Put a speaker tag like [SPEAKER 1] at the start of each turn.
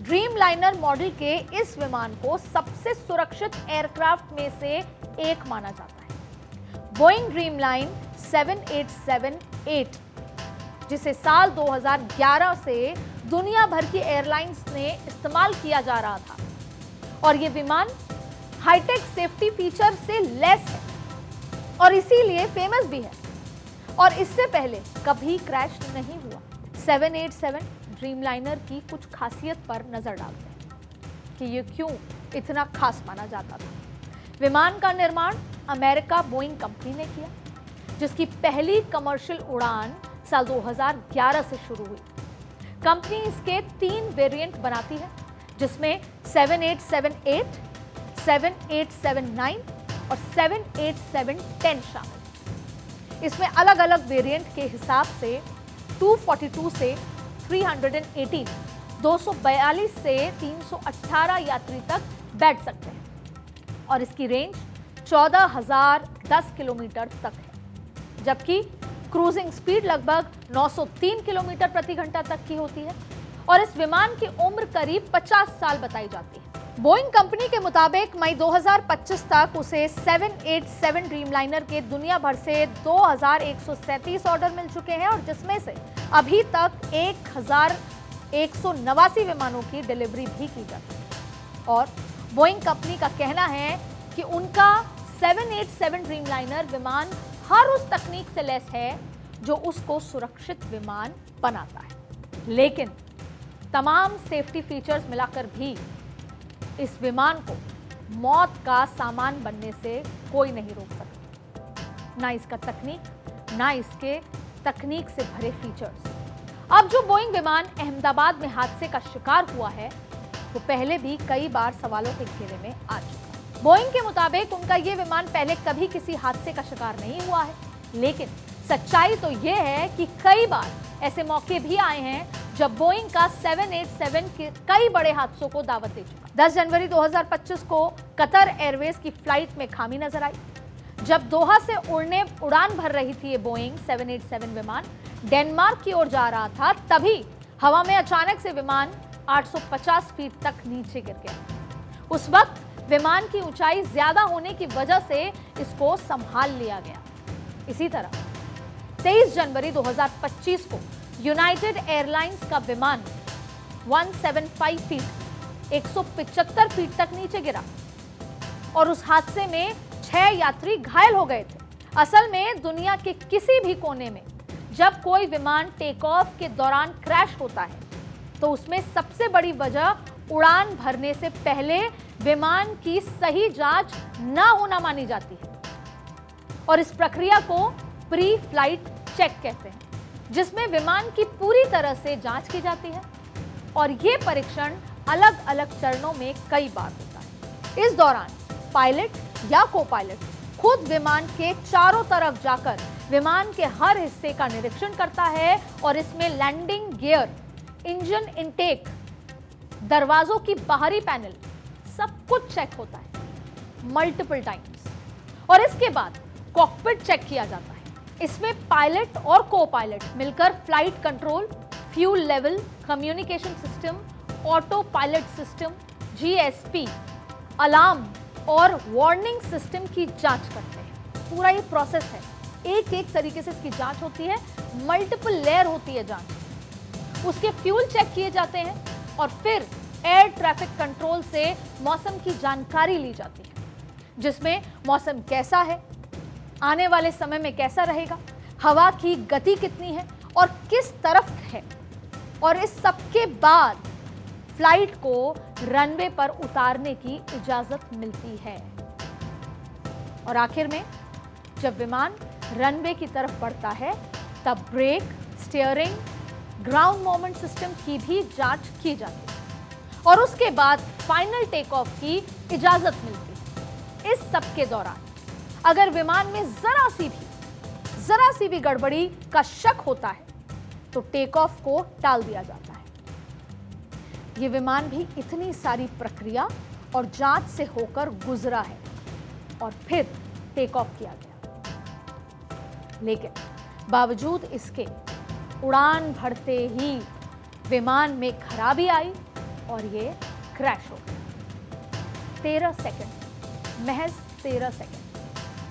[SPEAKER 1] Dreamliner model के इस विमान को सबसे सुरक्षित एयरक्राफ्ट में से एक माना जाता है। बोइंग ड्रीमलाइन 787-8, जिसे साल 2011 से दुनिया भर की एयरलाइंस ने इस्तेमाल किया जा रहा था, और यह विमान हाईटेक सेफ्टी फीचर से लैस है और इसीलिए फेमस भी है, और इससे पहले कभी क्रैश नहीं हुआ। 787 ड्रीमलाइनर की कुछ खासियत पर नजर डालते हैं कि ये क्यों इतना खास माना जाता था। विमान का निर्माण अमेरिका बोइंग कंपनी ने किया, जिसकी पहली कमर्शियल उड़ान साल 2011 से शुरू हुई। कंपनी इसके 3 वेरिएंट बनाती है, जिसमें 7878, 7879 और 7810 शामिल। इसमें अलग अलग वेरिएंट के हिसाब से 242 से 318, 242 से 318 यात्री तक बैठ सकते हैं, और इसकी रेंज 14,010 किलोमीटर तक है, जबकि क्रूजिंग स्पीड लगभग 903 किलोमीटर प्रति घंटा तक की होती है, और इस विमान की उम्र करीब 50 साल बताई जाती है। बोइंग कंपनी के मुताबिक मई 2025 तक उसे 787 ड्रीमलाइनर के दुनिया भर से 2137 ऑर्डर मिल चुके हैं, और जिसमें से अभी तक 1189 विमानों की डिलीवरी भी की जाती है। और बोइंग कंपनी का कहना है कि उनका 787 ड्रीमलाइनर विमान हर उस तकनीक से लैस है जो उसको सुरक्षित विमान बनाता है, लेकिन तमाम सेफ्टी फीचर्स मिलाकर भी इस विमान को मौत का सामान बनने से कोई नहीं रोक सकता, ना इसका तकनीक, ना इसके तकनीक से भरे फीचर्स। अब जो बोइंग विमान अहमदाबाद में हादसे का शिकार हुआ है, वो पहले भी कई बार सवालों के घेरे में आ चुका है। बोइंग के मुताबिक उनका ये विमान पहले कभी किसी हादसे का शिकार नहीं हुआ है, लेकिन सच्चाई तो ये है कि कई बार ऐसे मौके भी आए हैं जब बोइंग का 787 के कई बड़े हादसों को दावत दे चुका। 10 जनवरी 2025 को कतर एयरवेज की फ्लाइट में खामी नजर आई। जब दोहा से उड़ान भर रही थी ये बोइंग 787 विमान डेनमार्क की ओर जा रहा था, तभी हवा में अचानक से विमान 850 फीट तक नीचे गिर गया। उस वक्त विमान की ऊंचाई ज्यादा होने की वजह से इसको संभाल लिया गया। इसी तरह 23 जनवरी 2025 को यूनाइटेड एयरलाइंस का विमान 175 फीट 175 फीट तक नीचे गिरा, और उस हादसे में 6 यात्री घायल हो गए थे। असल में दुनिया के किसी भी कोने में जब कोई विमान टेक ऑफ के दौरान क्रैश होता है, तो उसमें सबसे बड़ी वजह उड़ान भरने से पहले विमान की सही जांच न होना मानी जाती है, और इस प्रक्रिया को प्री फ्लाइट चेक कहते हैं, जिसमें विमान की पूरी तरह से जांच की जाती है, और ये परीक्षण अलग अलग चरणों में कई बार होता है। इस दौरान पायलट या को पायलट खुद विमान के चारों तरफ जाकर विमान के हर हिस्से का निरीक्षण करता है, और इसमें लैंडिंग गियर, इंजन इनटेक, दरवाजों की बाहरी पैनल, सब कुछ चेक होता है मल्टीपल टाइम्स, और इसके बाद कॉकपिट चेक किया जाता है। इसमें पायलट और को पायलट मिलकर flight control, fuel level, communication system, auto pilot system, GSP, alarm और वार्निंग सिस्टम की जांच करते हैं। पूरा ये प्रोसेस है, एक एक तरीके से इसकी जांच होती है, मल्टीपल लेयर होती है जांच। उसके फ्यूल चेक किए जाते हैं, और फिर एयर ट्रैफिक कंट्रोल से मौसम की जानकारी ली जाती है, जिसमें मौसम कैसा है, आने वाले समय में कैसा रहेगा, हवा की गति कितनी है और किस तरफ है, और इस सब के बाद फ्लाइट को रनवे पर उतारने की इजाजत मिलती है। और आखिर में जब विमान रनवे की तरफ बढ़ता है, तब brake, steering, ground moment system की भी जांच की जाती है, और उसके बाद फाइनल टेक ऑफ की इजाजत मिलती है। इस सब के दौरान अगर विमान में जरा सी भी गड़बड़ी का शक होता है, तो टेक ऑफ को टाल दिया जाता है। ये विमान भी इतनी सारी प्रक्रिया और जांच से होकर गुजरा है, और फिर टेक ऑफ किया गया। लेकिन बावजूद इसके उड़ान भरते ही विमान में खराबी आई, और ये क्रैश हो गया। 13 सेकंड, महज 13 सेकंड।